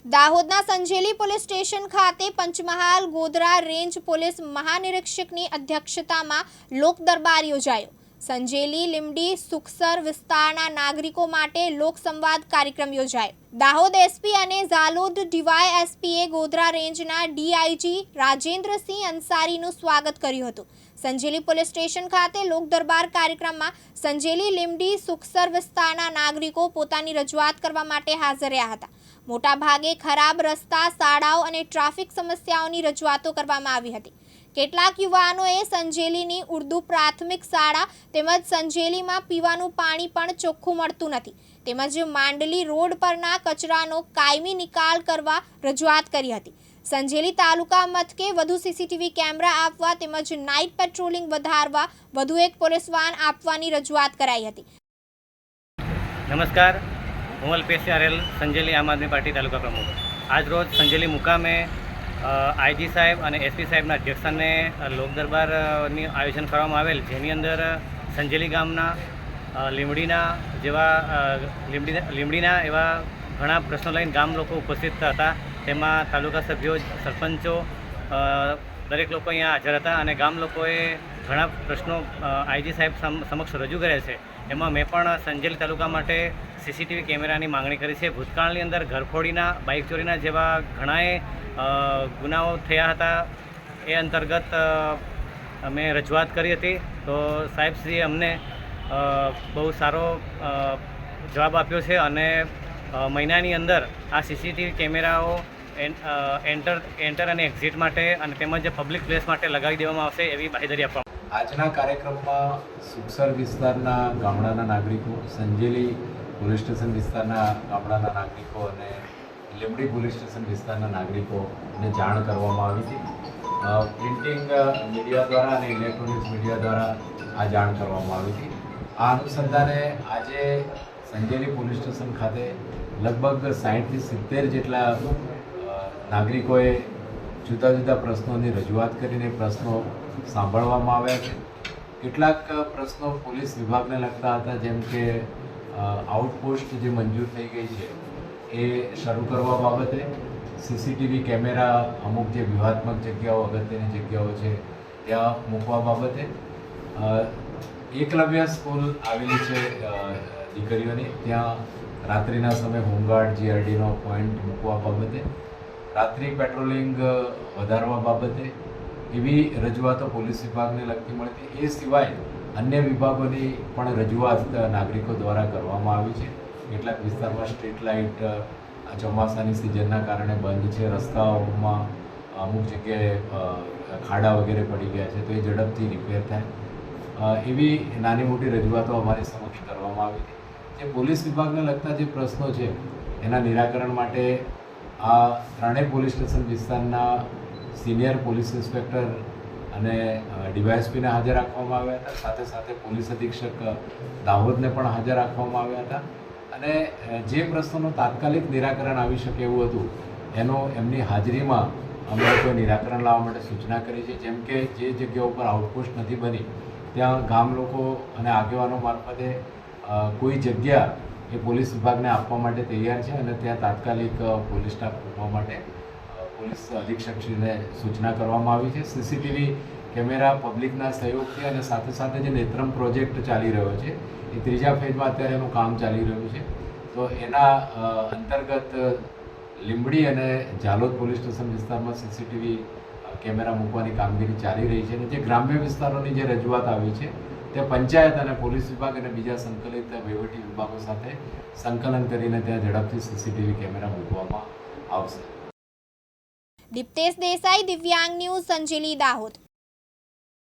દાહોદના Sanjeli police station ખાતે Panchmahal Godhra range police મહાનિરીક્ષકની અધ્યક્ષતામાં લોક દરબાર યોજાયો। સંજેલી લીમડી સુખસર વિસ્તારના નાગરિકો માટે લોક સંવાદ કાર્યક્રમ યોજાયો। દાહોદ એસપી અને ઝાલોદ ડીવાયએસપીએ ગોધરા રેન્જના ડીઆઈજી રાજેન્દ્રસિંહ અંસારીનું સ્વાગત કર્યું હતું। સંજેલી પોલીસ સ્ટેશન ખાતે લોક દરબાર કાર્યક્રમમાં સંજેલી લીમડી સુખસર વિસ્તારના નાગરિકો પોતાની રજૂઆત કરવા માટે હાજર રહ્યા હતા। મોટા ભાગે ખરાબ રસ્તા, શાળાઓ અને ટ્રાફિક સમસ્યાઓની રજૂઆતો કરવામાં આવી હતી। કેટલાક યુવાનોએ સંજેલીની ઉર્દુ પ્રાથમિક શાળા તેમજ સંજેલીમાં પીવાનું પાણી પણ ચોખ્ખું મળતું નથી તેમજ માંડલી રોડ પરના કચરાનો કાયમી નિકાલ કરવા રજૂઆત કરી હતી। સંજેલી તાલુકા મથકે વધુ સીસીટીવી કેમેરા આપવા તેમજ નાઇટ પેટ્રોલિંગ વધારવા વધુ એક પોલીસ વાન આપવાની રજૂઆત કરાઈ હતી। નમસ્કાર, હું અલ્પેશ આરેલ, સંજેલી આમ આદમી પાર્ટી તાલુકા પ્રમુખ। આજ રોજ સંજેલી મુકામે આઈજી સાહેબ અને એસપી સાહેબના અધ્યક્ષસ્થાને લોક દરબારની આયોજન કરવામાં આવેલ, જેની અંદર સંજેલી ગામના લીમડીના એવા ઘણા પ્રશ્નો લઈને ગામ લોકો ઉપસ્થિત હતા। તેમાં તાલુકા સભ્યો, સરપંચો, દરેક લોકો અહીંયા હાજર હતા અને ગામ લોકોએ ઘણા પ્રશ્નો આઈજી સાહેબ સમક્ષ રજૂ કર્યા છે। એમાં મેં પણ સંજેલી તાલુકા માટે સીસીટીવી કેમેરાની માંગણી કરી છે। ભૂતકાળની અંદર ઘરફોડીના, બાઇક ચોરીના જેવા ઘણાએ ગુનાઓ થયા હતા। એ અંતર્ગત અમે રજૂઆત કરી હતી, તો સાહેબશ્રીએ અમને બહુ સારો જવાબ આપ્યો છે અને મહિનાની અંદર આ સીસીટીવી કેમેરાઓ એન્ટર અને એક્ઝિટ માટે અને તેમજ પબ્લિક પ્લેસ માટે લગાવી દેવામાં આવશે એવી બાંહેધરી આપવામાં। આજના કાર્યક્રમમાં સુખસર વિસ્તારના ગામડાના નાગરિકો, સંજેલી પોલીસ સ્ટેશન વિસ્તારના ગામડાના નાગરિકો અને લીમડી પોલીસ સ્ટેશન વિસ્તારના નાગરિકોને જાણ કરવામાં આવી હતી। પ્રિન્ટિંગ મીડિયા દ્વારા અને ઇલેક્ટ્રોનિક્સ મીડિયા દ્વારા આ જાણ કરવામાં આવી હતી। આ અનુસંધાને આજે સંજેલી પોલીસ સ્ટેશન ખાતે લગભગ 60થી 70 જેટલા નાગરિકોએ જુદા જુદા પ્રશ્નોની રજૂઆત કરીને પ્રશ્નો સાંભળવામાં આવ્યા છે। કેટલાક પ્રશ્નો પોલીસ વિભાગને લગતા હતા, જેમ કે આઉટપોસ્ટ જે મંજૂર થઈ ગઈ છે એ શરૂ કરવા બાબતે, સીસીટીવી કેમેરા અમુક જે વ્યૂહાત્મક જગ્યાઓ, અગત્યની જગ્યાઓ છે ત્યાં મૂકવા બાબતે, એકલવ્ય સ્કૂલ આવેલી છે દીકરીઓની, ત્યાં રાત્રિના સમયે હોમગાર્ડ જીઆરડીનો પોઈન્ટ મૂકવા બાબતે, રાત્રિ પેટ્રોલિંગ વધારવા બાબતે એવી રજૂઆતો પોલીસ વિભાગને લગતી મળી હતી। એ સિવાય અન્ય વિભાગોની પણ રજૂઆત નાગરિકો દ્વારા કરવામાં આવી છે। કેટલાક વિસ્તારમાં સ્ટ્રીટ લાઇટ ચોમાસાની સિઝનના કારણે બંધ છે, રસ્તાઓમાં અમુક જગ્યાએ ખાડા વગેરે પડી ગયા છે, તો એ ઝડપથી રિપેર થાય એવી નાની મોટી રજૂઆતો અમારી સમક્ષ કરવામાં આવી હતી। જે પોલીસ વિભાગને લગતા જે પ્રશ્નો છે એના નિરાકરણ માટે આ ત્રણેય પોલીસ સ્ટેશન વિસ્તારના સિનિયર પોલીસ ઇન્સ્પેક્ટર અને ડીવાયએસપીને હાજર રાખવામાં આવ્યા હતા। સાથે સાથે પોલીસ અધિક્ષક દાહોદને પણ હાજર રાખવામાં આવ્યા હતા અને જે પ્રશ્નોનું તાત્કાલિક નિરાકરણ આવી શકે એવું હતું એનો એમની હાજરીમાં અમે લોકોએ નિરાકરણ લાવવા માટે સૂચના કરી છે। જેમ કે જે જગ્યાઓ પર આઉટપોસ્ટ નથી બની ત્યાં ગામ લોકો અને આગેવાનો મારફતે કોઈ જગ્યા એ પોલીસ વિભાગને આપવા માટે તૈયાર છે અને ત્યાં તાત્કાલિક પોલીસ સ્ટાફ મૂકવા માટે પોલીસ અધિક્ષકશ્રીને સૂચના કરવામાં આવી છે। સીસીટીવી કેમેરા પબ્લિકના સહયોગથી અને સાથે સાથે જે નેત્રમ પ્રોજેક્ટ ચાલી રહ્યો છે એ ત્રીજા ફેઝમાં અત્યારે એનું કામ ચાલી રહ્યું છે, તો એના અંતર્ગત લીમડી અને ઝાલોદ પોલીસ સ્ટેશન વિસ્તારમાં સીસીટીવી કેમેરા મૂકવાની કામગીરી ચાલી રહી છે અને જે ગ્રામ્ય વિસ્તારોની જે રજૂઆત આવી છે તે પંચાયત અને પોલીસ વિભાગ અને બીજા સંકલિત વહીવટી વિભાગો સાથે સંકલન કરીને ત્યાં ઝડપથી સીસીટીવી કેમેરા મૂકવામાં આવશે। દીપ્તેશ દેસાઈ, દિવ્યાંગ ન્યૂઝ, સંજેલી, દાહોદ।